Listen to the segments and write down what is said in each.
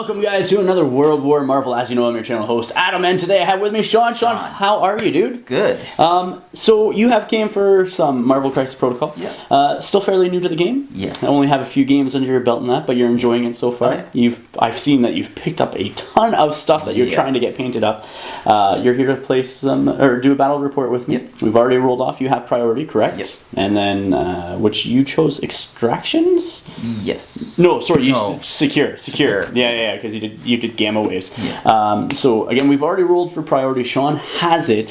Welcome, guys, to another World War Marvel. As you know, I'm your channel host, Adam, and today I have with me Sean. Sean, how are you, dude? Good. So you have came for some Marvel Crisis Protocol. Yeah. Still fairly new to the game. Yes. I only have a few games under your belt in that, but you're enjoying it so far. Okay. I've seen that you've picked up a ton of stuff that you're trying to get painted up. You're here to play do a battle report with me. Yep. We've already rolled off. You have priority, correct? Yep. And then, which you chose extractions? Yes. No, sorry, secure. Yeah, because you did gamma waves. Yeah. So again, we've already rolled for priority. Sean has it.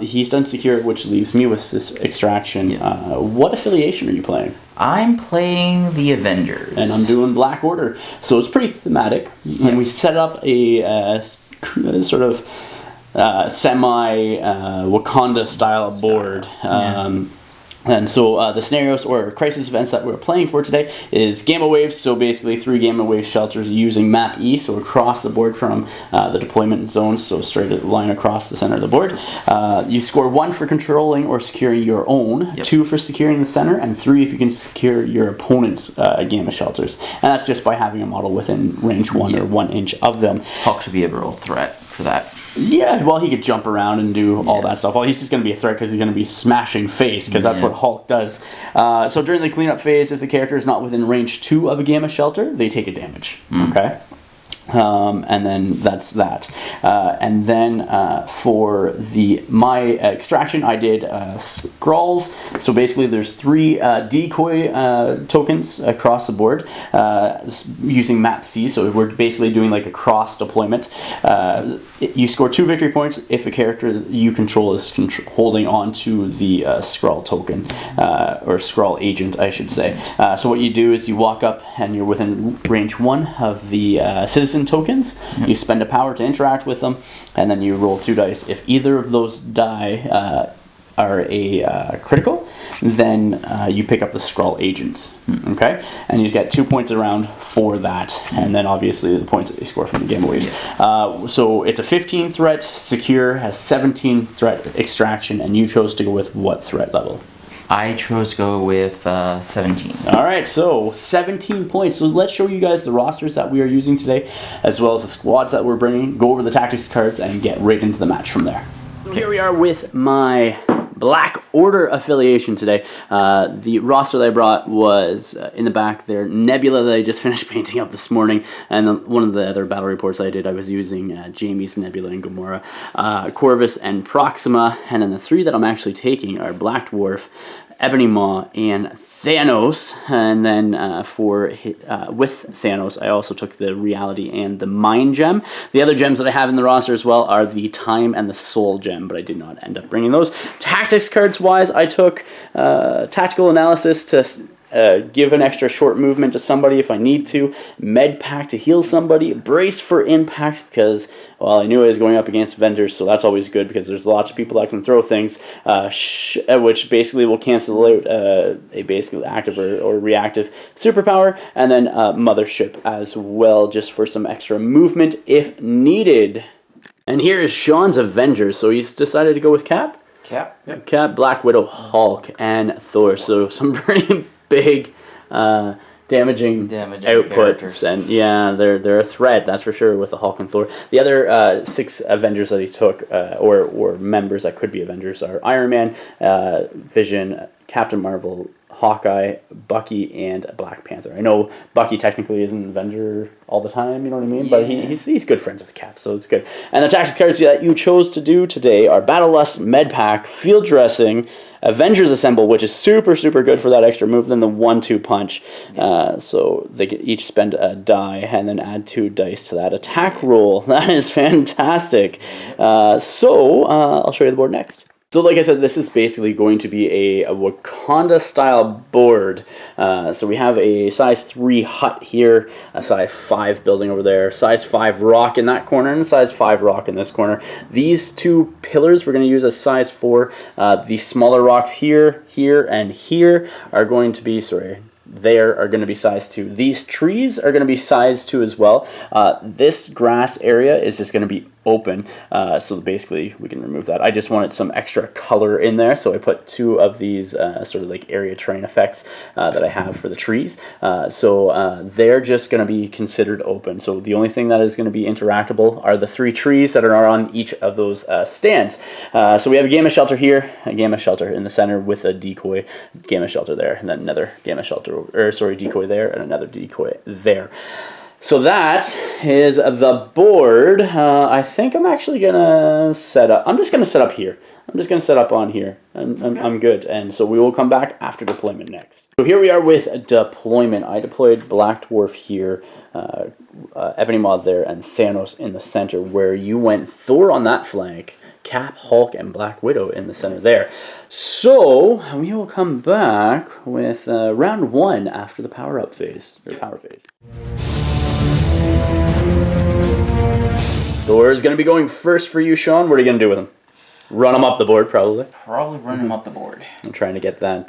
He's done secure, which leaves me with this extraction. Yeah. What affiliation are you playing? I'm playing the Avengers. And I'm doing Black Order. So it's pretty thematic. Yeah. And we set up a sort of semi Wakanda style board. And so the scenarios or crisis events that we're playing for today is gamma waves. So basically 3 gamma wave shelters using map E, so across the board from the deployment zones, so straight line across the center of the board. You score 1 for controlling or securing your own, 2 for securing the center, and 3 if you can secure your opponent's gamma shelters. And that's just by having a model within range 1 or 1 inch of them. Hulk should be a real threat for that. Yeah, well, he could jump around and do all that stuff. Well, he's just going to be a threat because he's going to be smashing face, because that's what Hulk does. So during the cleanup phase, if the character is not within range 2 of a gamma shelter, they take a damage. Okay? And then that's that. And then for my extraction, I did scrolls. So basically there's 3 decoy tokens across the board using map C. So we're basically doing like a cross deployment. You score 2 victory points if a character you control is holding on to the scroll token, or scroll agent, I should say. So what you do is you walk up and you're within range 1 of the citizen tokens. You spend a power to interact with them, and then you roll 2 dice. If either of those die are a critical, then you pick up the scroll agent. Okay, and you get 2 points around for that, and then obviously the points that you score from the gamma waves. So it's a 15 threat secure, has 17 threat extraction, and you chose to go with what threat level? I chose to go with 17. All right, so 17 points. So let's show you guys the rosters that we are using today, as well as the squads that we're bringing, go over the tactics cards, and get right into the match from there. So here we are with my Black Order affiliation today. The roster that I brought was in the back there, Nebula that I just finished painting up this morning, and then one of the other battle reports I did, I was using Jamie's Nebula and Gamora, Corvus and Proxima, and then the 3 that I'm actually taking are Black Dwarf, Ebony Maw, and Thanos. And then with Thanos, I also took the Reality and the Mind Gem. The other gems that I have in the roster as well are the Time and the Soul Gem, but I did not end up bringing those. Tactics cards wise, I took Tactical Analysis to give an extra short movement to somebody if I need to, Med Pack to heal somebody, Brace for Impact because, well, I knew I was going up against Avengers, so that's always good because there's lots of people that can throw things, which basically will cancel out a basically active or reactive superpower, and then Mothership as well, just for some extra movement if needed. And here is Sean's Avengers, so he's decided to go with Cap? Cap? Yep. Cap, Black Widow, Hulk, and Thor, so some pretty big damaging outputs, characters. and yeah, they're a threat, that's for sure, with the Hulk and Thor. The other 6 Avengers that he took, or members that could be Avengers, are Iron Man, Vision, Captain Marvel, Hawkeye, Bucky, and Black Panther. I know Bucky technically isn't an Avenger all the time, you know what I mean? But he's good friends with Cap, so it's good. And the tactics cards that you chose to do today are Battle Lust, Med Pack, Field Dressing, Avengers Assemble, which is super, super good for that extra move, then the 1-2 punch. So they can each spend a die and then add 2 dice to that attack roll. That is fantastic. So I'll show you the board next. So like I said, this is basically going to be a Wakanda-style board. So we have a size 3 hut here, a size 5 building over there, size 5 rock in that corner, and a size 5 rock in this corner. These 2 pillars we're going to use as size 4. The smaller rocks here, here, and here are going to be, sorry, there are going to be size 2. These trees are going to be size 2 as well. This grass area is just going to be open, so basically we can remove that. I just wanted some extra color in there, so I put 2 of these sort of like area terrain effects that I have for the trees. So they're just going to be considered open. So the only thing that is going to be interactable are the 3 trees that are on each of those stands. So we have a gamma shelter here, a gamma shelter in the center with a decoy gamma shelter there, and then another gamma shelter, or sorry, decoy there, and another decoy there. So that is the board. I think I'm actually gonna set up. I'm just gonna set up here. I'm just gonna set up on here. I'm good. And so we will come back after deployment next. So here we are with deployment. I deployed Black Dwarf here, Ebony Mod there, and Thanos in the center, where you went Thor on that flank, Cap, Hulk, and Black Widow in the center there. So we will come back with round 1 after the power-up phase, or power phase. Thor is going to be going first for you, Sean. What are you going to do with him? Run him up the board, probably. Probably run him up the board. I'm trying to get that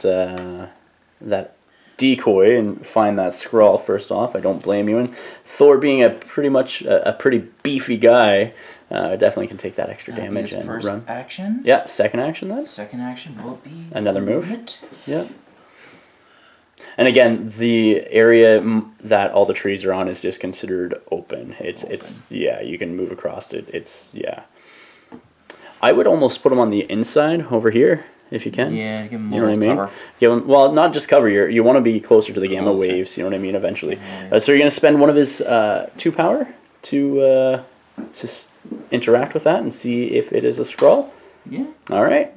that decoy and find that scroll first off. I don't blame you. And Thor being a pretty beefy guy, definitely can take that extra damage and first run. Action. Yeah, second action then. Second action will be another move. Yeah. And again, the area that all the trees are on is just considered open. It's yeah, you can move across it. It's yeah. I would almost put them on the inside over here if you can. Yeah, give them you know what I mean. Cover. Give them, well, not just cover. You want to be closer to the gamma waves. You know what I mean. Eventually, so you're gonna spend one of his 2 power to just interact with that and see if it is a scroll. Yeah. All right.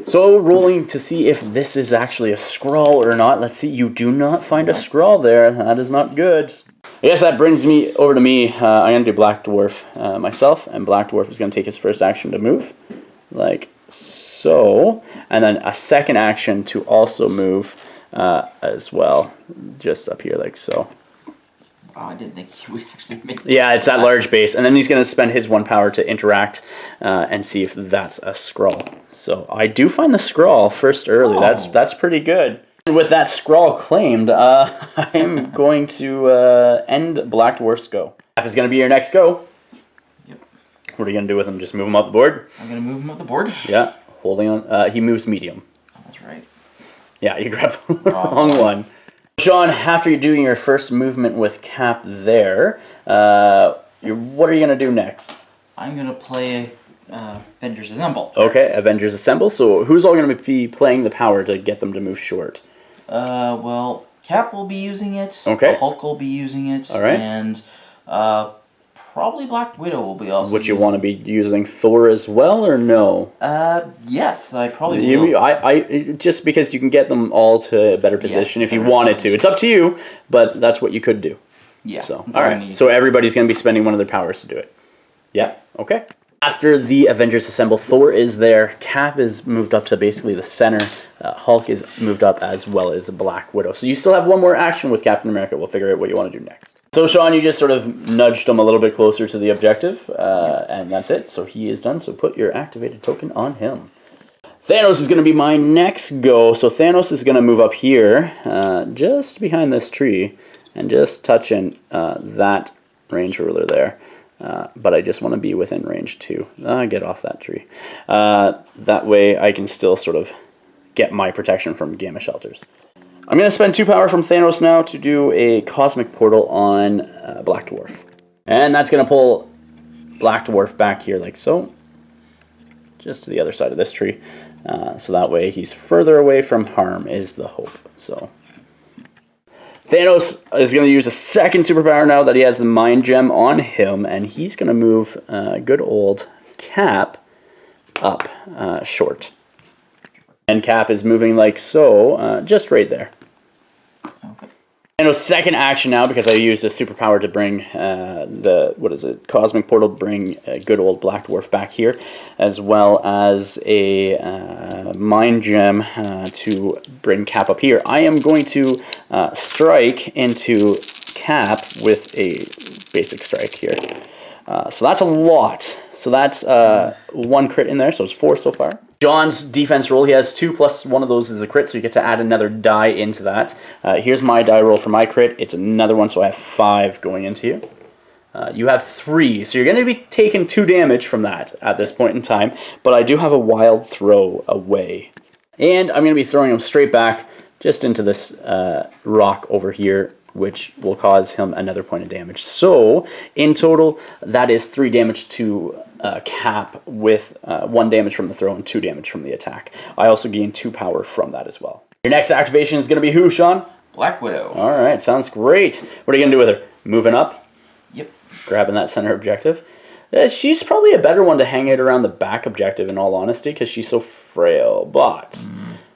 So rolling to see if this is actually a scroll or not. Let's see. You do not find a scroll there. That is not good. I guess that brings me over to me. I'm going to do Black Dwarf myself. And Black Dwarf is going to take his first action to move. Like so. And then a second action to also move as well. Just up here like so. Oh, I didn't think he would actually make it. Yeah, it's that large base. And then he's going to spend his 1 power to interact and see if that's a scroll. So I do find the scroll first early. Oh. That's pretty good. And with that scroll claimed, I'm going to end Black Dwarf's go. That is going to be your next go. Yep. What are you going to do with him? Just move him up the board? I'm going to move him up the board. Yeah, holding on. He moves medium. Oh, that's right. Yeah, you grabbed the wrong one. Sean, after you're doing your first movement with Cap there, what are you going to do next? I'm going to play Avengers Assemble. Okay, Avengers Assemble. So who's all going to be playing the power to get them to move short? Well, Cap will be using it. Okay. Hulk will be using it. All right. And probably Black Widow will be also. Would you want to be using Thor as well, or no? Yes, I probably will. I just because you can get them all to a better position if you wanted to. It's up to you, but that's what you could do. Yeah. So all right. So everybody's going to be spending one of their powers to do it. Yeah. Okay. After the Avengers Assemble, Thor is there. Cap is moved up to basically the center. Hulk is moved up as well as Black Widow. So you still have one more action with Captain America. We'll figure out what you want to do next. So Sean, you just sort of nudged him a little bit closer to the objective, and that's it. So he is done. So put your activated token on him. Thanos is going to be my next go. So Thanos is going to move up here, just behind this tree, and just touch in that range ruler there. But I just want to be within range too. Get off that tree. That way I can still sort of get my protection from gamma shelters. I'm going to spend 2 power from Thanos now to do a cosmic portal on Black Dwarf. And that's going to pull Black Dwarf back here like so. Just to the other side of this tree. So that way he's further away from harm is the hope. So Thanos is going to use a second superpower now that he has the Mind Gem on him, and he's going to move good old Cap up short. And Cap is moving like so, just right there. Okay. Thanos' second action now, because I used a superpower to bring Cosmic Portal to bring good old Black Dwarf back here, as well as a Mind Gem to bring Cap up here. I am going to strike into Cap with a basic strike here. So that's a lot. So that's 1 crit in there, so it's 4 so far. John's defense roll, he has 2 plus one of those is a crit, so you get to add another die into that. Here's my die roll for my crit. It's another one, so I have 5 going into you. You have 3, so you're going to be taking 2 damage from that at this point in time, but I do have a wild throw away. And I'm going to be throwing him straight back just into this rock over here, which will cause him another point of damage. So, in total, that is 3 damage to Cap with 1 damage from the throw and 2 damage from the attack. I also gain 2 power from that as well. Your next activation is going to be who, Sean? Black Widow. Alright, sounds great. What are you going to do with her? Moving up? Yep. Grabbing that center objective. She's probably a better one to hang out around the back objective, in all honesty, because she's so frail. But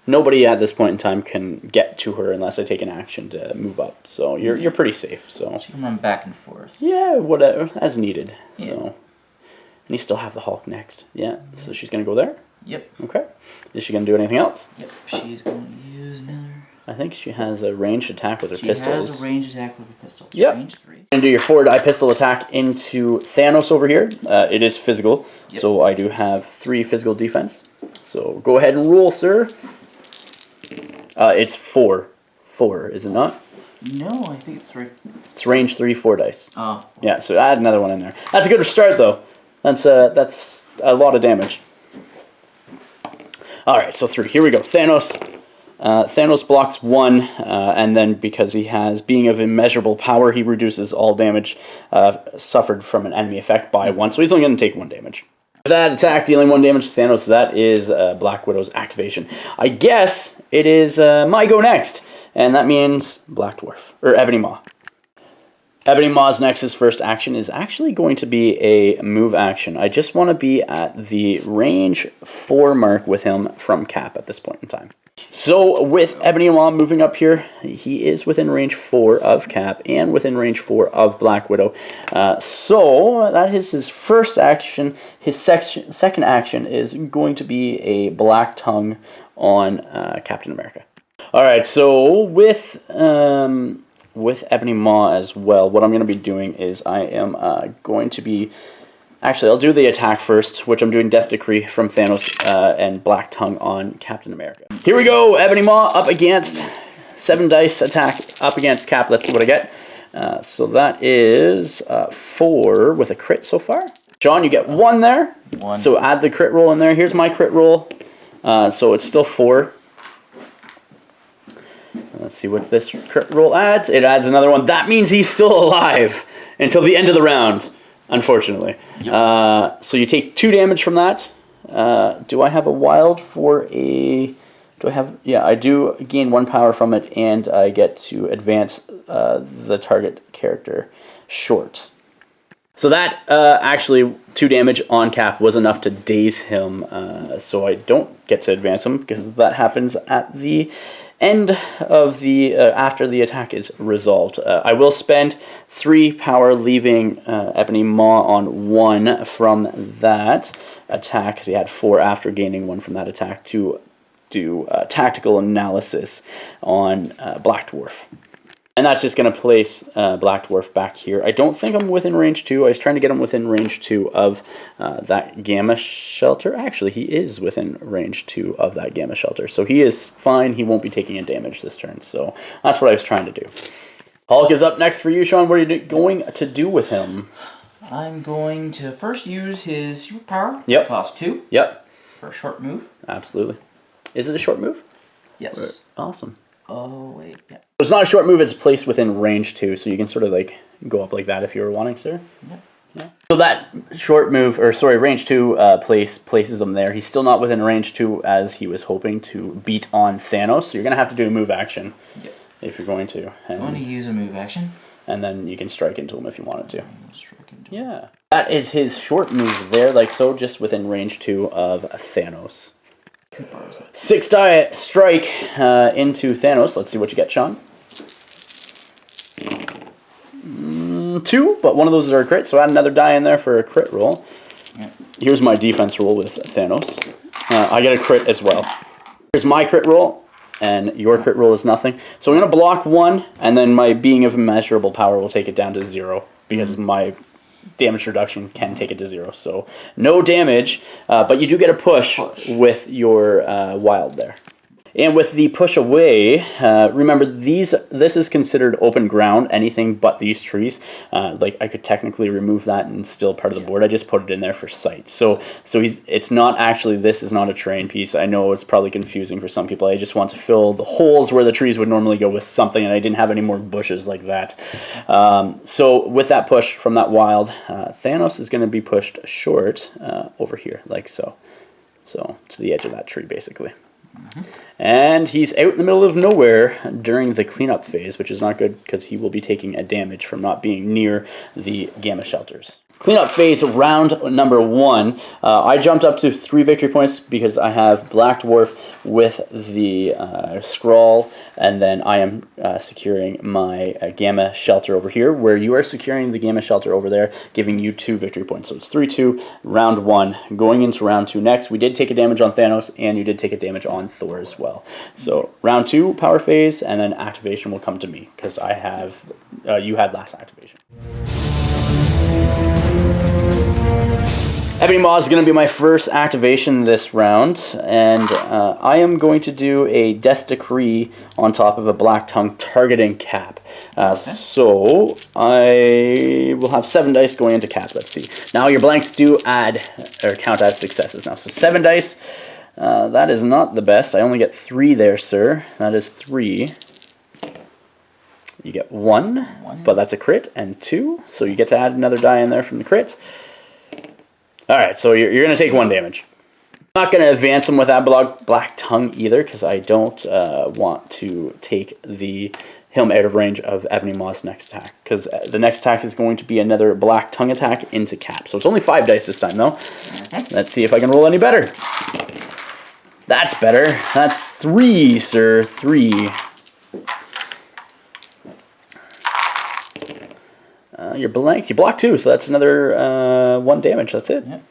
nobody at this point in time can get to her unless I take an action to move up. So you're pretty safe. So she can run back and forth. Yeah, whatever, as needed. Yeah. So, and you still have the Hulk next. Yeah. So she's gonna go there. Yep. Okay. Is she gonna do anything else? Yep. She's going to use another. I think she has a ranged attack with her pistols. She has a ranged attack with her pistols. Yep. Range 3. And do your 4-die pistol attack into Thanos over here. It is physical, so I do have 3 physical defense. So go ahead and roll, sir. It's 4. 4, is it not? No, I think it's 3. It's range 3, 4 dice. Oh. Yeah, so add another one in there. That's a good start, though. That's a lot of damage. All right, so 3. Here we go. Thanos. Thanos blocks 1, and then because he has Being of Immeasurable Power, he reduces all damage suffered from an enemy effect by 1, so he's only going to take 1 damage. With that attack, dealing 1 damage to Thanos, that is Black Widow's activation. I guess it is my go next, and that means Black Dwarf, or Ebony Maw. Ebony Maw's next's first action is actually going to be a move action. I just want to be at the range 4 mark with him from Cap at this point in time. So with Ebony Maw moving up here, he is within range 4 of Cap and within range 4 of Black Widow. So that is his first action. His second action is going to be a Black Tongue on Captain America. Alright, so with Ebony Maw as well, what I'm going to be doing is I am going to be... Actually, I'll do the attack first, which I'm doing Death Decree from Thanos and Black Tongue on Captain America. Here we go, Ebony Maw up against 7 dice attack up against Cap. Let's see what I get. So that is 4 with a crit so far. John, you get 1 there. 1. So add the crit roll in there. Here's my crit roll. So it's still 4. Let's see what this crit roll adds. It adds another 1. That means he's still alive until the end of the round, unfortunately. Yep. So you take 2 damage from that. Do I have a wild for a... Do I have... Yeah, I do gain 1 power from it, and I get to advance the target character short. So that, actually, 2 damage on Cap was enough to daze him, so I don't get to advance him, because that happens at the end of the... after the attack is resolved. I will spend 3 power, leaving Ebony Maw on 1 from that attack, because he had 4 after gaining 1 from that attack, to do tactical analysis on Black Dwarf. And that's just going to place Black Dwarf back here. I don't think I'm within range 2. I was trying to get him within range 2 of that Gamma Shelter. Actually, he is within range 2 of that Gamma Shelter. So he is fine. He won't be taking a damage this turn. So that's what I was trying to do. Hulk is up next for you, Sean. What are you going to do with him? I'm going to first use his superpower. Yep. Cost 2. Yep. For a short move. Absolutely. Is it a short move? Yes. Awesome. Oh, wait. Yeah. It's not a short move, it's placed within range 2, so you can sort of like go up like that if you were wanting, sir. Yep. Yeah. So that short move, or sorry, range 2 places him there. He's still not within range 2 as he was hoping to beat on Thanos, so you're going to have to do a move action. Yep. If you're going to. I'm going to use a move action. And then you can strike into him if you wanted to. Strike into him. Yeah. That is his short move there, like so, just within range 2 of Thanos. 6 die strike into Thanos. Let's see what you get, Sean. 2, but one of those is our crit, so add another die in there for a crit roll. Yep. Here's my defense roll with Thanos. I get a crit as well. Here's my crit roll, and your crit roll is nothing. So I'm going to block 1, and then my Being of Immeasurable Power will take it down to 0, because my damage reduction can take it to 0. So no damage, but you do get a push. With your wild there. And with the push away, remember this is considered open ground, anything but these trees. Like I could technically remove that and still part of the board. I just put it in there for sight. So it's not actually, this is not a terrain piece. I know it's probably confusing for some people. I just want to fill the holes where the trees would normally go with something, and I didn't have any more bushes like that. So with that push from that wild, Thanos is going to be pushed short over here, like so. So to the edge of that tree, basically. And he's out in the middle of nowhere during the cleanup phase, which is not good because he will be taking a damage from not being near the gamma shelters. Cleanup phase, round number 1. I jumped up to 3 victory points because I have Black Dwarf with the scroll, and then I am securing my gamma shelter over here, where you are securing the gamma shelter over there, giving you 2 victory points. So it's 3-2, round 1. Going into round 2 next, we did take a damage on Thanos, and you did take a damage on Thor as well. So round 2, power phase, and then activation will come to me because I have you had last activation. Ebony Maw is going to be my first activation this round, and I am going to do a Death Decree on top of a Black Tongue targeting Cap. So I will have 7 dice going into Cap. Let's see. Now your blanks do add or count as successes now. So 7 dice. That is not the best. I only get 3 there, sir. That is 3. You get 1, but that's a crit, and 2. So you get to add another die in there from the crit. Alright, so you're going to take 1 damage. I'm not going to advance him with that Black Tongue either, because I don't want to take him out of range of Ebony Maw's next attack, because the next attack is going to be another Black Tongue attack into Cap. So it's only 5 dice this time, though. Let's see if I can roll any better. That's better. That's 3, sir. 3. You're blank. You block 2, so that's another 1 damage. That's it. Yep.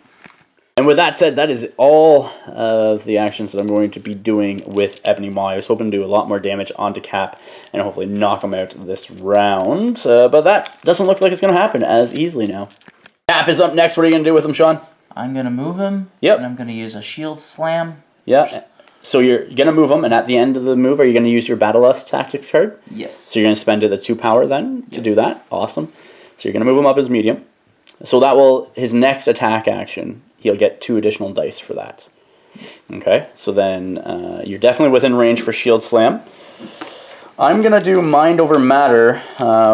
And with that said, that is all of the actions that I'm going to be doing with Ebony Maw. I was hoping to do a lot more damage onto Cap and hopefully knock him out this round. But that doesn't look like it's going to happen as easily now. Cap is up next. What are you going to do with him, Sean? I'm going to move him. Yep. And I'm going to use a shield slam. Yeah. So you're going to move him, and at the end of the move, are you going to use your Battle Lust Tactics card? Yes. So you're going to spend the 2 power then to do that? Awesome. So you're going to move him up as medium. So that will, his next attack action, he'll get 2 additional dice for that. Okay, so then you're definitely within range for Shield Slam. I'm going to do Mind Over Matter,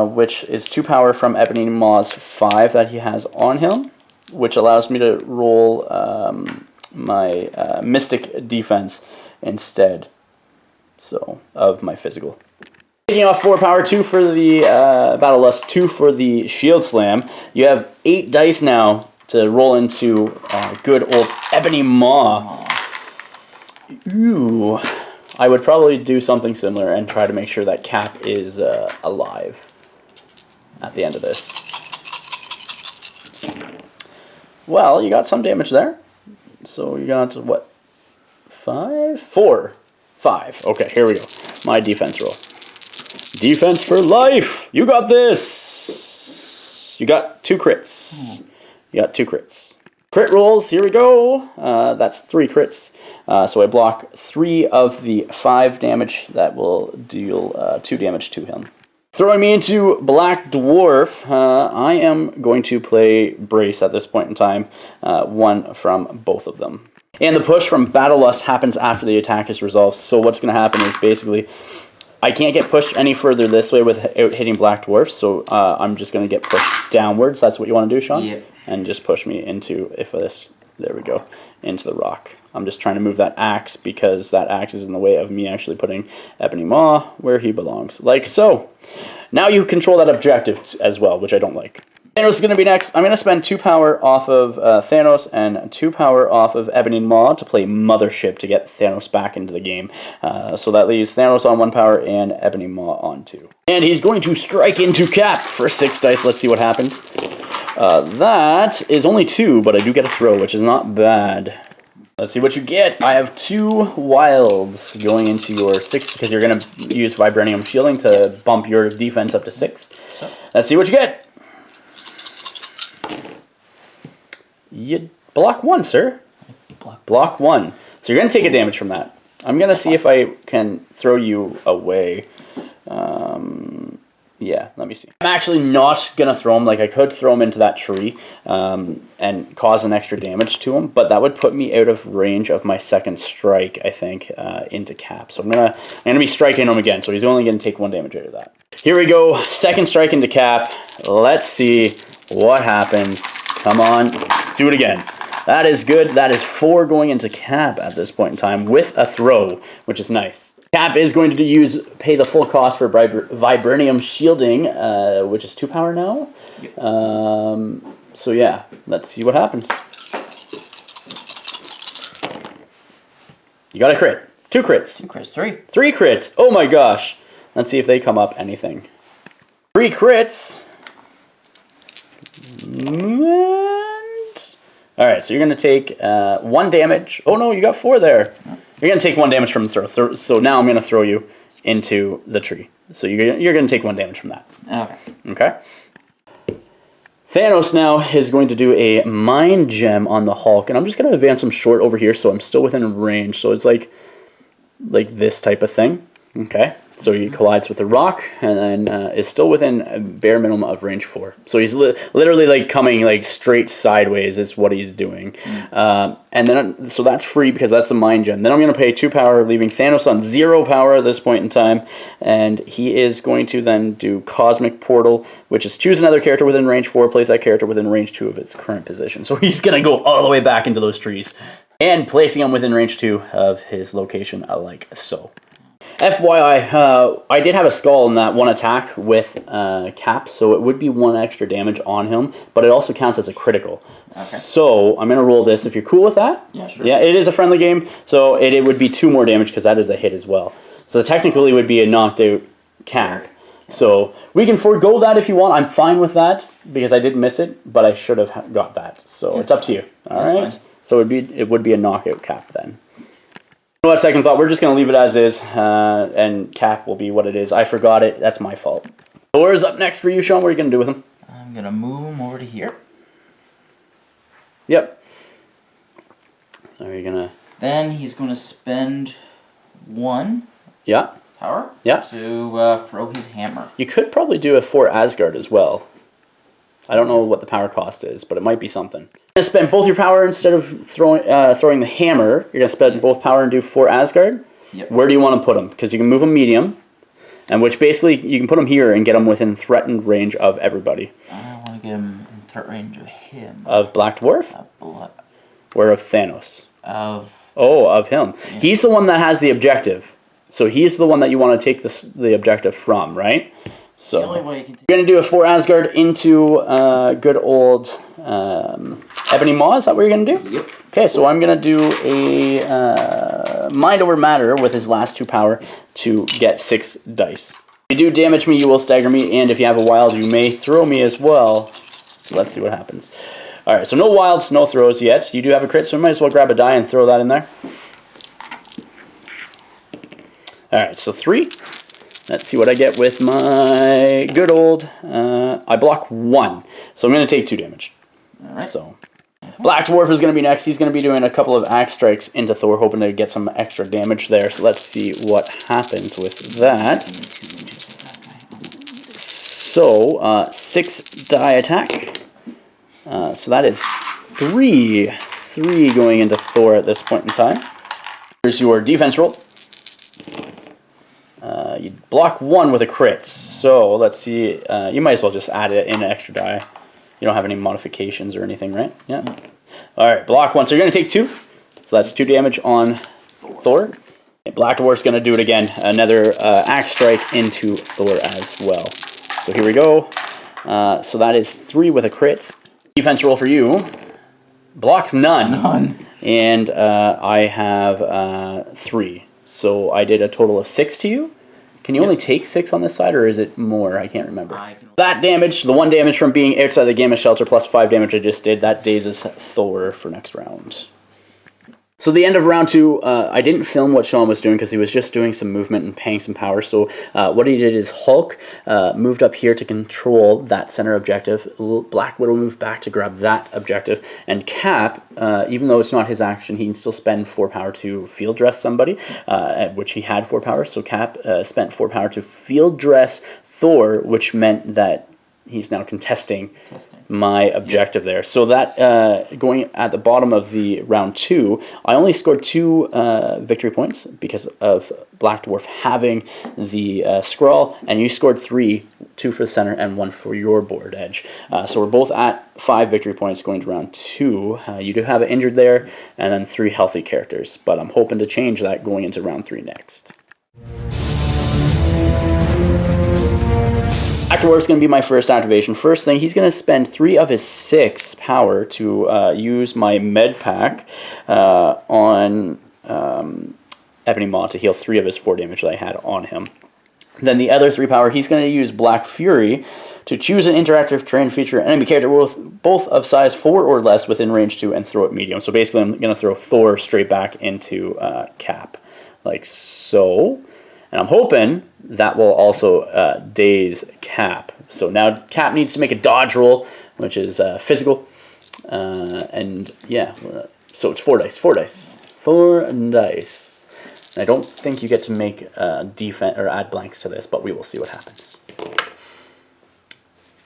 which is 2 power from Ebony Maw's 5 that he has on him, which allows me to roll my Mystic Defense instead of my physical. Taking off 4 power, 2 for the Battle Lust, 2 for the Shield Slam. You have 8 dice now to roll into good old Ebony Maw. Ooh. I would probably do something similar and try to make sure that Cap is alive at the end of this. Well, you got some damage there. So you're going to, what, 5? 4. 5. Okay, here we go. My defense roll. Defense for life! You got this! You got 2 crits. You got 2 crits. Crit rolls, here we go. That's 3 crits. So I block 3 of the 5 damage that will deal 2 damage to him. Throwing me into Black Dwarf, I am going to play Brace at this point in time. 1 from both of them. And the push from Battle Lust happens after the attack is resolved. So what's going to happen is basically, I can't get pushed any further this way without hitting Black Dwarf, so I'm just going to get pushed downwards. That's what you want to do, Sean? Yep. And just push me into, there we go, into the rock. I'm just trying to move that axe because that axe is in the way of me actually putting Ebony Maw where he belongs, like so. Now you control that objective as well, which I don't like. Thanos is going to be next. I'm going to spend 2 power off of Thanos and 2 power off of Ebony Maw to play Mothership to get Thanos back into the game. So that leaves Thanos on 1 power and Ebony Maw on 2. And he's going to strike into Cap for 6 dice. Let's see what happens. That is only 2, but I do get a throw, which is not bad. Let's see what you get. I have 2 wilds going into your 6 because you're going to use Vibranium Shielding to bump your defense up to 6. Let's see what you get. You block 1, sir. Block 1. So you're going to take a damage from that. I'm going to see if I can throw you away. Yeah, let me see. I'm actually not going to throw him. Like, I could throw him into that tree and cause an extra damage to him, but that would put me out of range of my second strike, I think, into Cap. So I'm gonna be striking him again, so he's only going to take 1 damage out of that. Here we go. Second strike into Cap. Let's see what happens. Come on. Do it again. That is good. That is 4 going into Cap at this point in time with a throw, which is nice. Cap is going to pay the full cost for Vibranium Shielding, which is 2 power now. Yep. So yeah, let's see what happens. You got a crit. 2 crits. 2 crits. 3. 3 crits. Oh my gosh. Let's see if they come up anything. 3 crits. Alright, so you're going to take 1 damage. Oh no, you got 4 there. You're going to take 1 damage from the throw. So now I'm going to throw you into the tree. So you're going to take 1 damage from that. Okay. Okay. Thanos now is going to do a Mind Gem on the Hulk. And I'm just going to advance him short over here so I'm still within range. So it's like this type of thing. Okay. So he collides with the rock and then is still within a bare minimum of range 4. So he's literally like coming like straight sideways is what he's doing. And then, so that's free because that's a Mind Gem. Then I'm going to pay 2 power, leaving Thanos on 0 power at this point in time. And he is going to then do Cosmic Portal, which is choose another character within range 4, place that character within range 2 of its current position. So he's going to go all the way back into those trees and placing him within range 2 of his location like so. FYI, I did have a skull in that 1 attack with Cap, so it would be 1 extra damage on him, but it also counts as a critical. Okay. So I'm going to roll this if you're cool with that. Yeah, sure. Yeah, it is a friendly game, so it would be 2 more damage because that is a hit as well. So technically it would be a knocked out Cap. So we can forego that if you want. I'm fine with that because I did miss it, but I should have got that. So it's up to you. All right. Fine. So it would be a knockout Cap then. You know what, second thought, we're just going to leave it as is, and Cap will be what it is. I forgot it. That's my fault. Thor's up next for you, Sean. What are you going to do with him? I'm going to move him over to here. Yep. Are you going to... Then he's going to spend 1 power to throw his hammer. You could probably do a 4 Asgard as well. I don't know what the power cost is, but it might be something. You're going to spend both your power instead of throwing the hammer. You're going to spend both power and do 4 Asgard. Yep. Where do you want to put them? Because you can move them medium, and which basically you can put them here and get them within threatened range of everybody. I want to get him in threat range of him. Of Black Dwarf? Or of Thanos? Of him. Yeah. He's the one that has the objective. So he's the one that you want to take the objective from, right? So the only way you can you're going to do a 4 Asgard into good old Ebony Maw. Is that what you're going to do? Yep. Okay, so I'm going to do a Mind Over Matter with his last 2 power to get 6 dice. If you do damage me, you will stagger me, and if you have a wild, you may throw me as well. So let's see what happens. Alright, so no wilds, no throws yet. You do have a crit, so we might as well grab a die and throw that in there. Alright, so 3. Let's see what I get with my good old... I block 1. So I'm going to take 2 damage. Alright. So Black Dwarf is going to be next. He's going to be doing a couple of axe strikes into Thor, hoping to get some extra damage there. So let's see what happens with that. So 6 die attack. So that is 3 going into Thor at this point in time. Here's your defense roll. You block 1 with a crit. So let's see. You might as well just add it in an extra die. You don't have any modifications or anything, right? Yeah. All right, block 1. So you're going to take 2. So that's 2 damage on Thor. And Black Dwarf's going to do it again. Another axe strike into Thor as well. So here we go. So that is 3 with a crit. Defense roll for you. Blocks none. And I have 3. So I did a total of 6 to you. Can you only take 6 on this side, or is it more? I can't remember. That damage, the 1 damage from being outside the Gamma Shelter, plus 5 damage I just did, that dazes Thor for next round. So the end of round 2, I didn't film what Sean was doing because he was just doing some movement and paying some power. So what he did is Hulk moved up here to control that center objective. Black Widow moved back to grab that objective. And Cap, even though it's not his action, he can still spend 4 power to field dress somebody, which he had 4 power. So Cap spent 4 power to field dress Thor, which meant that he's now contesting my objective there. So that going at the bottom of the round 2, I only scored 2 victory points because of Black Dwarf having the scroll, and you scored 3, 2 for the center and 1 for your board edge. So we're both at 5 victory points going to round 2. You do have it injured there, and then 3 healthy characters, but I'm hoping to change that going into round 3 next. Blackdwarf's going to be my first activation. First thing, he's going to spend 3 of his 6 power to use my med pack on Ebony Maw to heal 3 of his 4 damage that I had on him. Then the other 3 power, he's going to use Black Fury to choose an interactive terrain feature enemy character with both of size 4 or less within range 2 and throw it medium. So basically I'm going to throw Thor straight back into Cap, like so. And I'm hoping that will also daze Cap. So now Cap needs to make a dodge roll, which is physical. And yeah, so it's 4 dice, 4 dice, 4 dice. And I don't think you get to make defense or add blanks to this, but we will see what happens.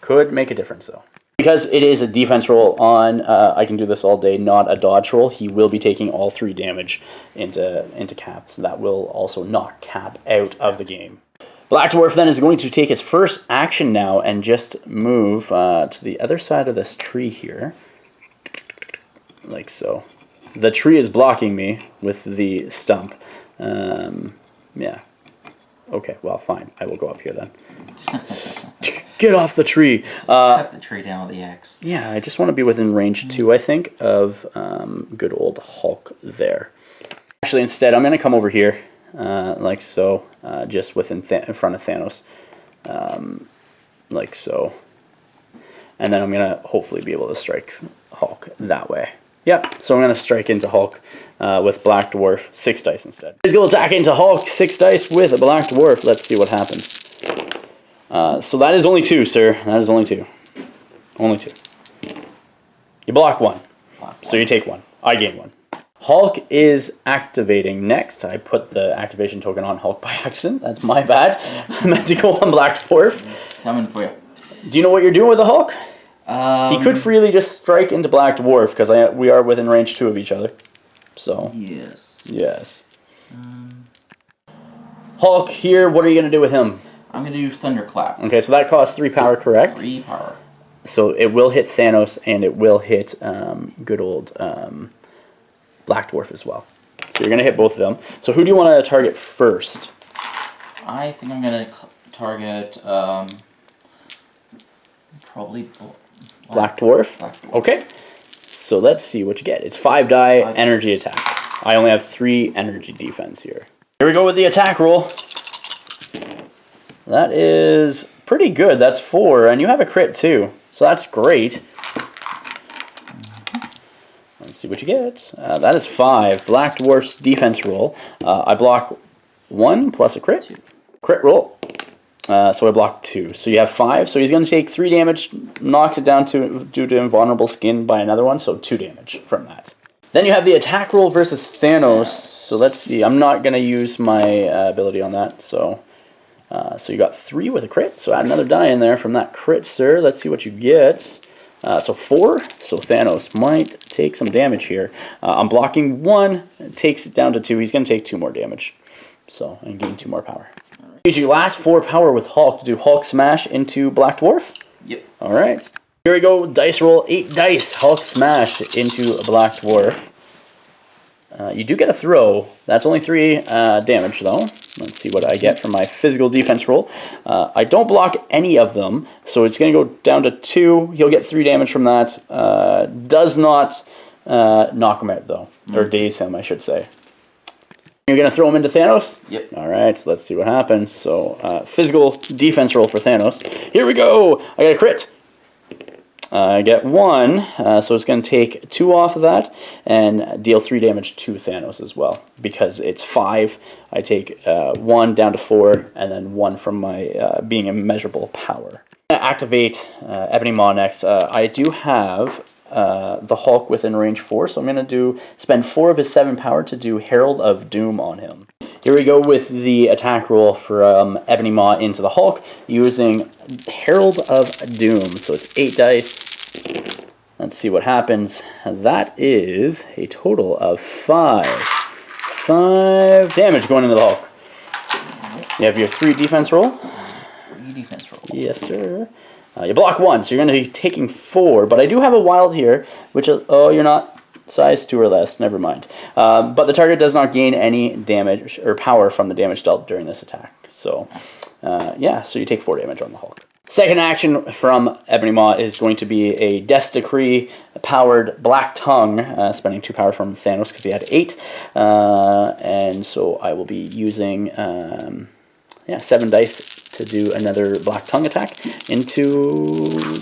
Could make a difference though. Because it is a defense roll on, I can do this all day, not a dodge roll, he will be taking all 3 damage into Cap. So that will also knock Cap out of the game. Black Dwarf then is going to take his first action now and just move to the other side of this tree here. Like so. The tree is blocking me with the stump. Yeah. Okay, well, fine. I will go up here then. Get off the tree. Just cut the tree down with the axe. Yeah, I just want to be within range 2, I think, of good old Hulk there. Actually, instead, I'm going to come over here, like so, just in front of Thanos, like so. And then I'm going to hopefully be able to strike Hulk that way. Yep, so I'm going to strike into Hulk with Black Dwarf, 6 dice instead. Let's go attack into Hulk, 6 dice with a Black Dwarf. Let's see what happens. So that is only 2, sir. That is only 2. Only 2. You block 1. So you take 1. I gain 1. Hulk is activating next. I put the activation token on Hulk by accident. That's my bad. I meant to go on Black Dwarf. Coming for you. Do you know what you're doing with the Hulk? He could freely just strike into Black Dwarf because we are within range 2 of each other. So. Yes. Yes. Hulk here, what are you going to do with him? I'm going to do Thunderclap. Okay, so that costs 3 power, correct? 3 power. So it will hit Thanos and it will hit good old Black Dwarf as well. So you're going to hit both of them. So who do you want to target first? I think I'm going to target probably Black Dwarf? Black Dwarf. Okay. So let's see what you get. It's 5 die energy attack. I only have 3 energy defense here. Here we go with the attack roll. That is pretty good. That's 4, and you have a crit too. So that's great. Let's see what you get. That is 5. Black Dwarf's defense roll. I block 1 plus a crit. 2. Crit roll. So I block 2. So you have 5. So he's going to take 3 damage, knocks it down due to invulnerable skin by another one. So 2 damage from that. Then you have the attack roll versus Thanos. So let's see. I'm not going to use my ability on that. So you got 3 with a crit. So add another die in there from that crit, sir. Let's see what you get. So 4. So Thanos might take some damage here. I'm blocking 1. It takes it down to 2. He's going to take 2 more damage. So and gain 2 more power. Use your last 4 power with Hulk to do Hulk Smash into Black Dwarf. Yep. All right. Here we go. Dice roll. 8 dice. Hulk Smash into a Black Dwarf. You do get a throw. That's only 3 damage, though. Let's see what I get from my physical defense roll. I don't block any of them, so it's going to go down to 2. He'll get 3 damage from that. Does not knock him out, though. Or daze him, I should say. You're going to throw him into Thanos? Yep. All right, so let's see what happens. So, physical defense roll for Thanos. Here we go! I got a crit. I get 1, so it's going to take 2 off of that and deal 3 damage to Thanos as well. Because it's 5, I take 1 down to 4, and then 1 from my being immeasurable power. I'm going to activate Ebony Maw next. I do have the Hulk within range 4, so I'm going to spend 4 of his 7 power to do Herald of Doom on him. Here we go with the attack roll from Ebony Maw into the Hulk using Herald of Doom. So it's 8 dice. Let's see what happens. That is a total of 5. 5 damage going into the Hulk. You have your 3 defense roll. 3 defense roll. Yes, sir. You block 1, so you're going to be taking 4. But I do have a wild here, which is, oh, you're not. Size 2 or less, never mind. But the target does not gain any damage or power from the damage dealt during this attack. So, yeah, so you take 4 damage on the Hulk. Second action from Ebony Maw is going to be a Death Decree powered Black Tongue, spending 2 power from Thanos because he had 8. And so I will be using 7 dice to do another Black Tongue attack into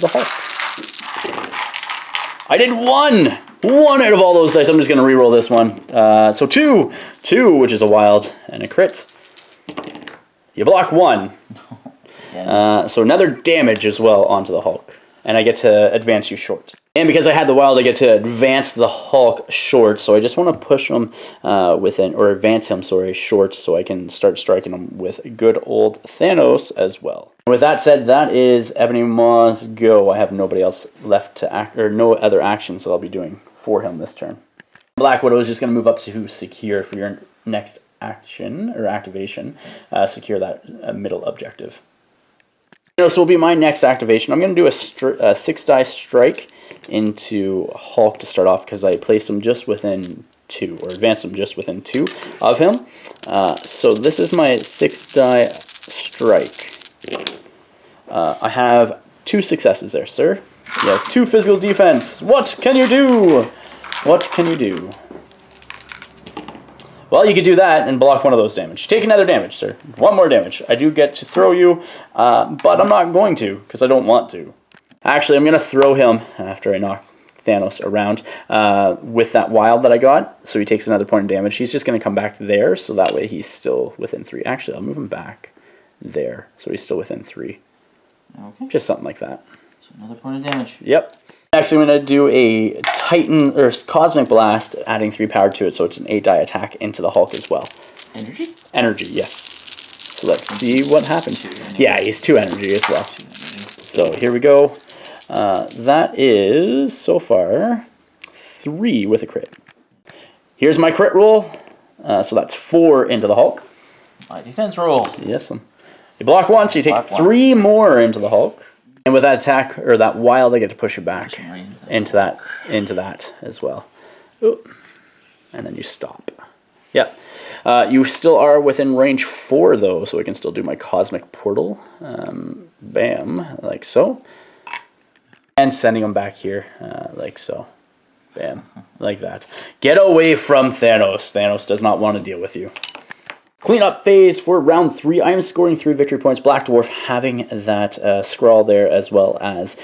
the Hulk. I did 1! 1 out of all those dice. I'm just going to reroll this one. So 2, which is a wild, and a crit. You block 1. So another damage as well onto the Hulk. And I get to advance you short. And because I had the wild, I get to advance the Hulk short. So I just want to push him advance him, short, so I can start striking him with good old Thanos as well. With that said, that is Ebony Maw's go. I have nobody else left to act, or no other actions that I'll be doing for him this turn. Black Widow is just going to move up to secure for your next action or activation. Secure that middle objective. So will be my next activation. I'm going to do a 6 dice strike into Hulk to start off because I placed him just within 2, or advanced him just within 2 of him. So this is my 6 die strike. I have 2 successes there, sir. You have 2 physical defense. What can you do? What can you do? Well, you could do that and block 1 of those damage. Take another damage, sir. 1 more damage. I do get to throw you, but I'm not going to because I don't want to. Actually, I'm going to throw him after I knock Thanos around with that wild that I got. So he takes another point of damage. He's just going to come back there, so that way he's still within 3. Actually, I'll move him back there, so he's still within 3. Okay. Just something like that. So another point of damage. Yep. Next, I'm going to do a Titan or Cosmic Blast, adding 3 power to it, so it's an 8 die attack into the Hulk as well. Energy? Energy, yes. So let's see what happens. Yeah, he's 2 energy as well. So here we go. That is, so far, 3 with a crit. Here's my crit roll. So that's 4 into the Hulk. My defense roll. Yes. You block 1, so you take 3 more into the Hulk. And with that attack, or that wild, I get to push it back into that as well. Ooh. And then you stop. Yep. You still are within range 4, though, so I can still do my Cosmic Portal. Bam, like so. And sending them back here, like so. Bam, like that. Get away from Thanos. Thanos does not want to deal with you. Cleanup phase for round 3. I am scoring 3 victory points. Black Dwarf having that scrawl there, as well as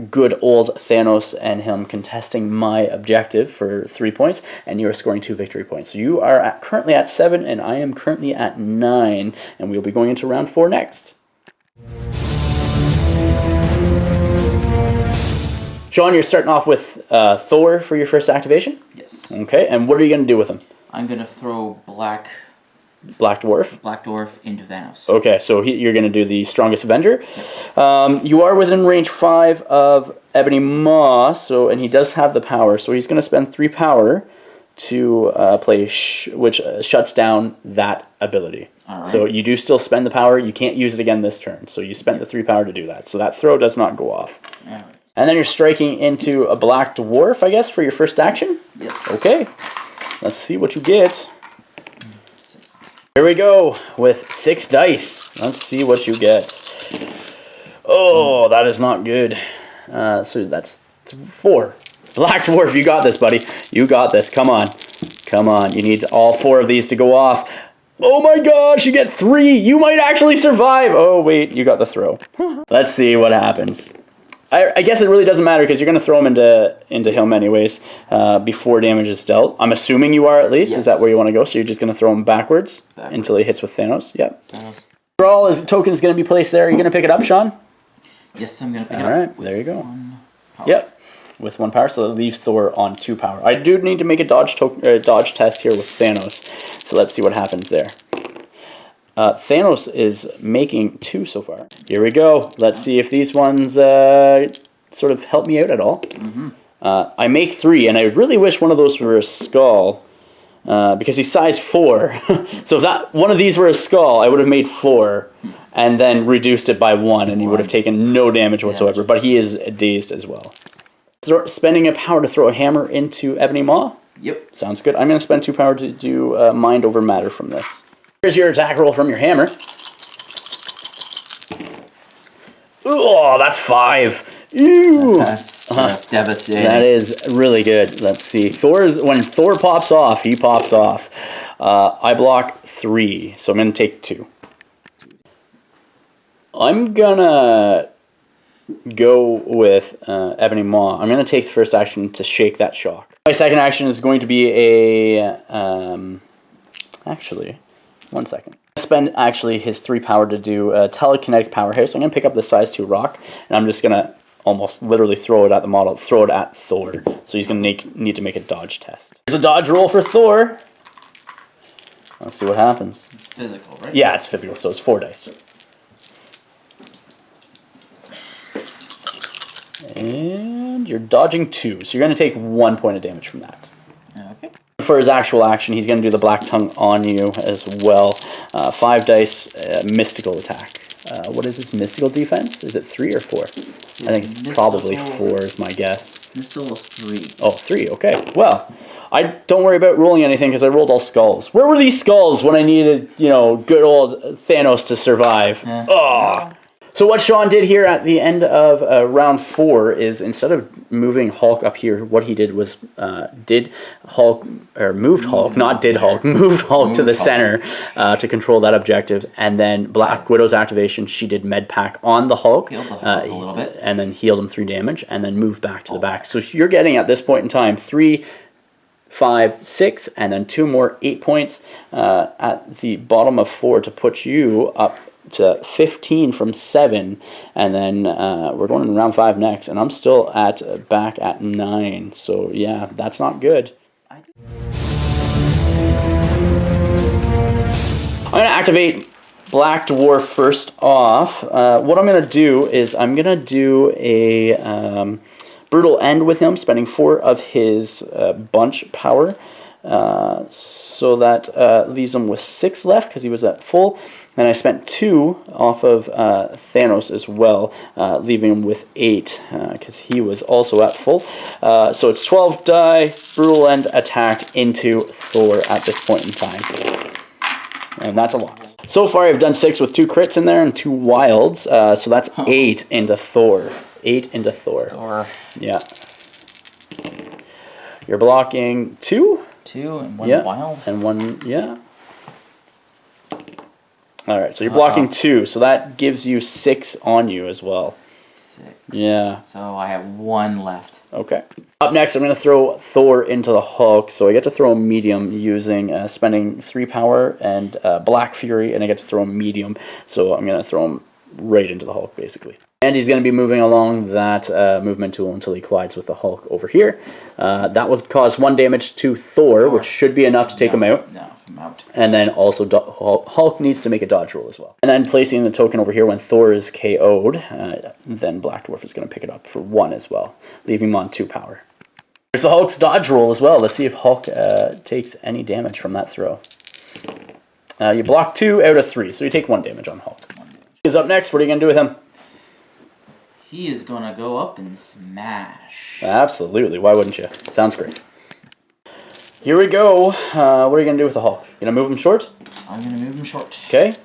good old Thanos and him contesting my objective for 3 points. And you are scoring 2 victory points. So you are currently at 7, and I am currently at 9. And we'll be going into round 4 next. Sean, you're starting off with Thor for your first activation? Yes. Okay, and what are you going to do with him? I'm going to throw Black Dwarf into Thanos. Okay, so you're going to do the strongest Avenger. Yep. You are within range 5 of Ebony Maw, and he does have the power, so he's going to spend 3 power to play which shuts down that ability. All right. So you do still spend the power. You can't use it again this turn, so you spent the 3 power to do that. So that throw does not go off. All right. And then you're striking into a Black Dwarf, I guess, for your first action? Yes. Okay. Let's see what you get. Here we go with 6 dice. Let's see what you get. Oh, that is not good. So that's 4. Black Dwarf, you got this, buddy. You got this. Come on. Come on. You need all 4 of these to go off. Oh my gosh, you get 3. You might actually survive. Oh, wait, you got the throw. Let's see what happens. I guess it really doesn't matter because you're going to throw him into him anyways before damage is dealt. I'm assuming you are at least. Yes. Is that where you want to go? So you're just going to throw him backwards until he hits with Thanos. Yep. Thanos. All his token is going to be placed there. Are you going to pick it up, Sean? Yes, I'm going to pick it up. All right, there you go. Yep, with 1 power, so that leaves Thor on 2 power. I do need to make a dodge test here with Thanos, so let's see what happens there. Thanos is making 2 so far. Here we go. Let's see if these ones sort of help me out at all. I make 3, and I really wish one of those were a skull, because he's size 4. So if that one of these were a skull, I would have made 4. And then reduced it by 1, and he would have taken no damage whatsoever. But he is dazed as well. Spending a power to throw a hammer into Ebony Maw? Yep. Sounds good. I'm going to spend 2 power to do Mind Over Matter from this. Here's your attack roll from your hammer. Oh, that's 5. Ew! That's devastating. That is really good. Let's see. When Thor pops off, he pops off. I block 3, so I'm going to take 2. I'm gonna go with Ebony Maw. I'm gonna take the first action to shake that shock. My second action is going to be a actually, 1 second. I spend actually his 3 power to do a telekinetic powerhouse. I'm gonna pick up the size 2 rock, and I'm just gonna almost literally throw it at the model, throw it at Thor. So he's gonna need to make a dodge test. Here's a dodge roll for Thor. Let's see what happens. It's physical, right? Yeah, it's physical, so it's 4 dice. And you're dodging 2, so you're going to take 1 point of damage from that. Okay. For his actual action, he's going to do the Black Tongue on you as well. 5 dice, mystical attack. What is his mystical defense? Is it 3 or 4? I think it's probably 4 is my guess. Mystical 3. Oh, 3, okay. Well, I don't worry about rolling anything because I rolled all skulls. Where were these skulls when I needed, good old Thanos to survive? Oh. So what Sean did here at the end of round 4 is instead of moving Hulk up here, what he did was moved Hulk to the center to control that objective, and then Black Widow's activation, she did med pack on the Hulk, healed the Hulk a little bit, and then healed him 3 damage, and then moved back to the back. So you're getting at this point in time 3, 5, 6, and then 2 more 8 points at the bottom of 4 to put you up to 15 from 7, and then we're going in round 5 next, and I'm still back at 9. So yeah, that's not good. I'm going to activate Black Dwarf first off. What I'm going to do is I'm going to do a brutal end with him, spending 4 of his bunch power. So that leaves him with 6 left because he was at full. And I spent 2 off of Thanos as well, leaving him with 8 because he was also at full. So it's 12 die, brutal end attack into Thor at this point in time. And that's a lot. So far I've done 6 with 2 crits in there and 2 wilds. So that's 8 into Thor. 8 into Thor. Yeah. You're blocking 2? 2 and 1 wild. And 1, yeah. Alright, so you're blocking 2, so that gives you 6 on you as well. 6. Yeah. So I have 1 left. Okay. Up next, I'm going to throw Thor into the Hulk, so I get to throw him medium using spending 3 power and Black Fury, and I get to throw him medium, so I'm going to throw him right into the Hulk, basically. And he's going to be moving along that movement tool until he collides with the Hulk over here. That will cause 1 damage to Thor, which should be enough to take him out. No, I'm out. And then also Hulk needs to make a dodge roll as well. And then placing the token over here when Thor is KO'd, then Black Dwarf is going to pick it up for 1 as well, leaving him on 2 power. There's the Hulk's dodge roll as well. Let's see if Hulk takes any damage from that throw. You block 2 out of 3, so you take 1 damage on Hulk. He's up next. What are you going to do with him? He is going to go up and smash. Absolutely. Why wouldn't you? Sounds great. Here we go. What are you going to do with the Hulk? You going to move him short? I'm going to move him short. Okay.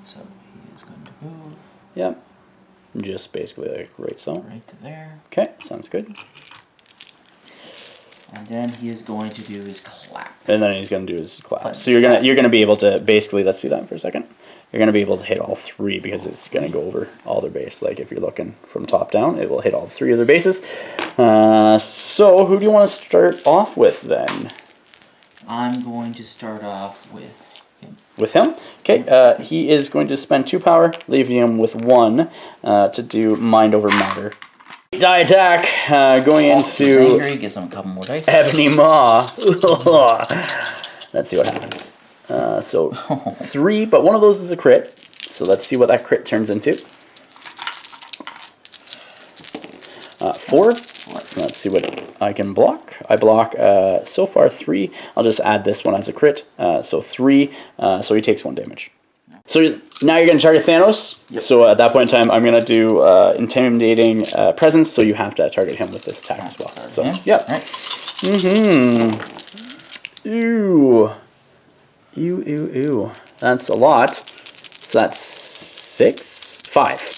So he is going to move. Yep. Just basically like right so. Right to there. Okay. Sounds good. And then he is going to do his clap. And then he's going to do his clap. So you're gonna be able to basically, let's do that for a second. You're going to be able to hit all 3 because it's going to go over all their base. Like if you're looking from top down, it will hit all 3 of their bases. So who do you want to start off with then? I'm going to start off with him. With him? Okay, he is going to spend 2 power, leaving him with 1 to do Mind Over Matter. Die attack, going into angry, gives him a couple more dice. Ebony Maw. Let's see what happens. So 3, but one of those is a crit. So let's see what that crit turns into. 4. Let's see what I can block. I block so far 3. I'll just add this one as a crit. So 3. So he takes 1 damage. So now you're going to target Thanos. Yep. So at that point in time, I'm going to do Intimidating Presence. So you have to target him with this attack as well. So yeah. Ew. Ew. That's a lot. So that's 6? 5.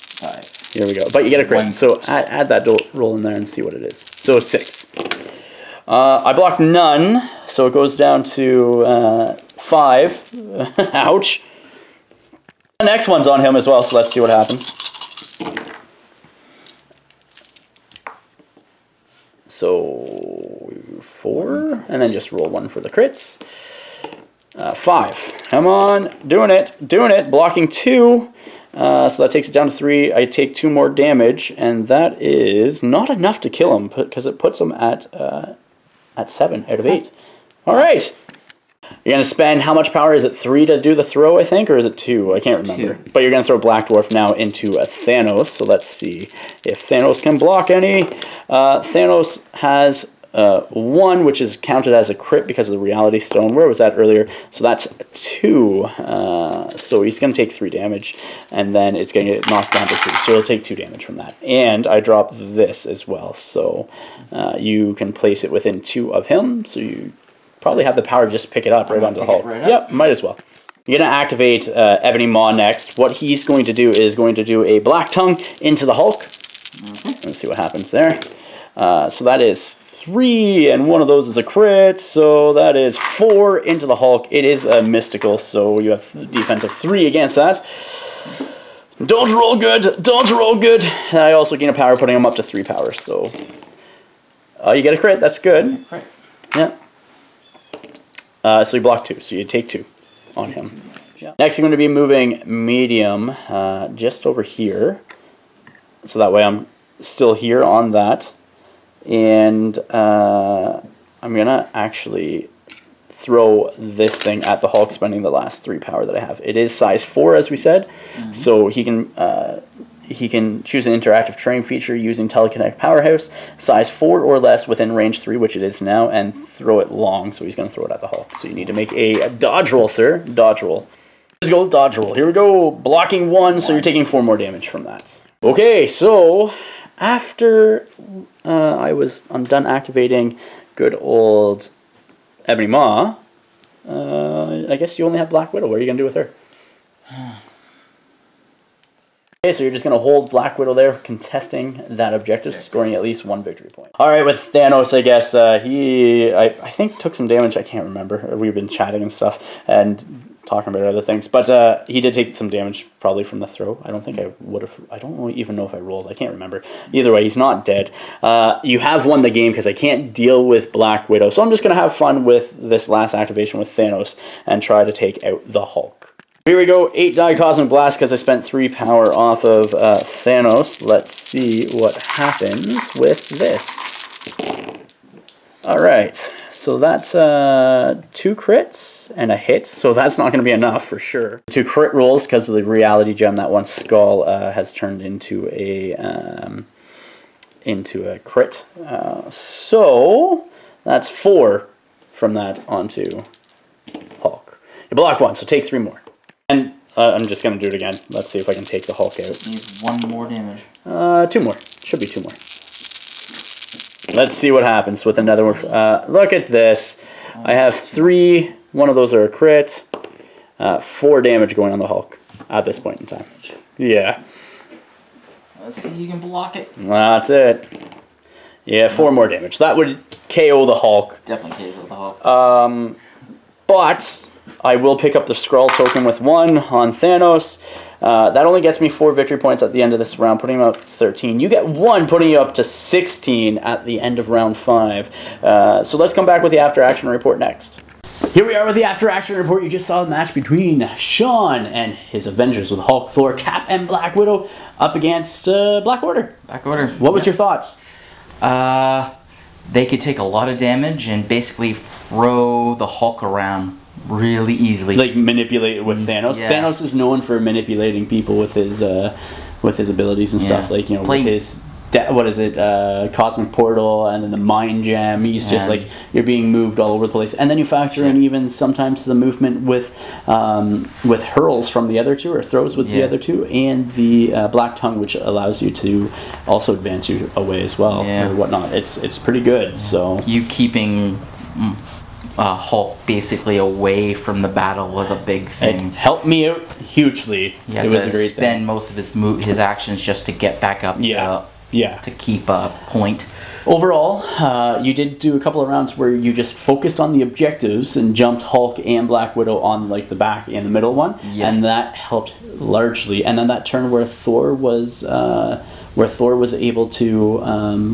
Here we go. But you get a crit. So add that roll in there and see what it is. So 6. I blocked none. So it goes down to 5. Ouch. The next one's on him as well. So let's see what happens. So 4. And then just roll 1 for the crits. 5. Come on. Doing it. Blocking 2. So that takes it down to 3. I take 2 more damage. And that is not enough to kill him. Because it puts him at 7 out of 8. Alright. You're going to spend, how much power? Is it 3 to do the throw, I think? Or is it 2? I can't remember. 2. But you're going to throw Black Dwarf now into a Thanos. So let's see if Thanos can block any. Thanos has 1, which is counted as a crit because of the Reality Stone. Where was that earlier? So that's 2. So he's going to take 3 damage, and then it's going to get knocked down to 2. So he'll take 2 damage from that. And I drop this as well. So you can place it within 2 of him. So you probably have the power to just pick it up right onto the Hulk. Yep, might as well. You're going to activate Ebony Maw next. What he's going to do is going to do a Black Tongue into the Hulk. Let's see what happens there. So that is 3, and one of those is a crit, so that is 4 into the Hulk. It is a mystical, so you have defense of 3 against that. Don't roll good. And I also gain a power, putting him up to 3 power, so you get a crit. That's good. Yeah. So you block 2, so you take 2 on him. Next, I'm going to be moving medium just over here, so that way I'm still here on that. And I'm going to actually throw this thing at the Hulk, spending the last 3 power that I have. It is size 4, as we said, so he can choose an interactive terrain feature using Telekinetic Powerhouse, size 4 or less within range 3, which it is now, and throw it long, so he's going to throw it at the Hulk. So you need to make a dodge roll, sir. Dodge roll. Let's go dodge roll. Here we go. Blocking 1, so you're taking 4 more damage from that. Okay, so after I'm done activating good old Ebony Maw, I guess you only have Black Widow. What are you going to do with her? Okay, so you're just going to hold Black Widow there, contesting that objective, scoring at least 1 victory point. Alright, with Thanos, I guess, he, I think, took some damage. I can't remember. We've been chatting and stuff, and talking about other things, but he did take some damage probably from the throw. I don't think I would have, I don't even know if I rolled, I can't remember. Either way, he's not dead. You have won the game because I can't deal with Black Widow, so I'm just going to have fun with this last activation with Thanos and try to take out the Hulk. Here we go, 8 die Cosmic Blast because I spent 3 power off of Thanos. Let's see what happens with this. Alright, so that's 2 crits and a hit, so that's not going to be enough for sure. 2 crit rolls because of the reality gem. That one skull has turned into a crit. So that's 4 from that onto Hulk. You block 1, so take 3 more. And I'm just going to do it again. Let's see if I can take the Hulk out. Needs 1 more damage. 2 more. Should be 2 more. Let's see what happens with another one. Look at this. I have 3. One of those are a crit. 4 damage going on the Hulk at this point in time. Yeah. Let's see if you can block it. That's it. Yeah, 4 more damage. That would KO the Hulk. Definitely KO the Hulk. But I will pick up the Skrull token with 1 on Thanos. That only gets me 4 victory points at the end of this round, putting him up to 13. You get 1, putting you up to 16 at the end of round 5. So let's come back with the after action report next. Here we are with the after action report. You just saw the match between Sean and his Avengers with Hulk, Thor, Cap, and Black Widow up against Black Order. Black Order. What was your thoughts? They could take a lot of damage and basically throw the Hulk around really easily. Like manipulate it with Thanos. Yeah. Thanos is known for manipulating people with his abilities and stuff. Like, you know, with his cosmic portal and then the mind gem. He's just like, you're being moved all over the place. And then you factor in even sometimes the movement with hurls from the other two, or throws with the other two, and the black tongue, which allows you to also advance you away as well, or whatnot. It's pretty good. So you keeping Hulk basically away from the battle was a big thing. It helped me out hugely. It was a great thing. Spend most of his actions just to get back up to keep a point. Overall, you did do a couple of rounds where you just focused on the objectives and jumped Hulk and Black Widow on like the back and the middle one, and that helped largely. And then that turn where Thor was able to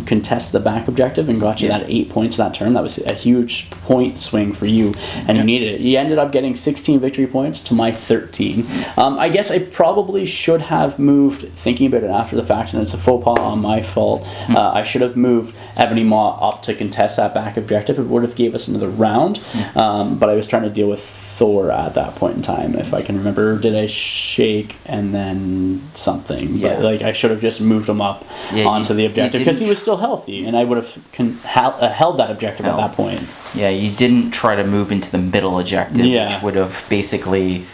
contest the back objective and got you that 8 points that turn. That was a huge point swing for you, and you needed it. You ended up getting 16 victory points to my 13. I guess I probably should have moved, thinking about it after the fact, and it's a faux pas on my fault. I should have moved Ebony Maw up to contest that back objective. It would have gave us another round, but I was trying to deal with Thor at that point in time, if I can remember. Did I shake and then something? But like, I should have just moved him up onto the objective, because he was still healthy, and I would have held that objective at that point. Yeah, you didn't try to move into the middle objective, which would have basically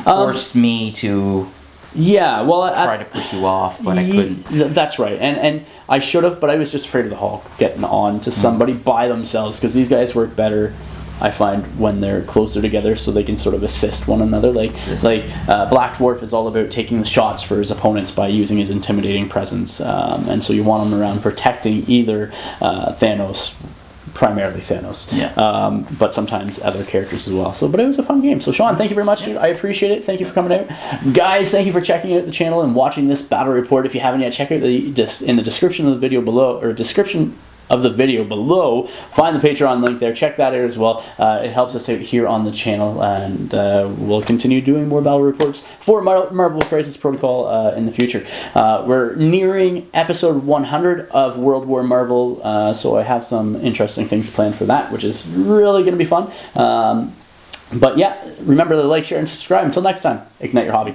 forced me to try to push you off, but I couldn't. That's right, and I should have, but I was just afraid of the Hulk getting on to somebody by themselves, because these guys work better, I find, when they're closer together, so they can sort of assist one another. Like Black Dwarf is all about taking the shots for his opponents by using his intimidating presence, and so you want him around protecting either Thanos, primarily Thanos, but sometimes other characters as well. So, but it was a fun game. So, Sean, thank you very much, dude. I appreciate it. Thank you for coming out, guys. Thank you for checking out the channel and watching this battle report. If you haven't yet, check out in the description of the video below, find the Patreon link there. Check that out as well. It helps us out here on the channel, and we'll continue doing more battle reports for Marvel Crisis Protocol in the future. We're nearing episode 100 of World War Marvel, so I have some interesting things planned for that, which is really going to be fun. But yeah, remember to like, share, and subscribe. Until next time, ignite your hobby.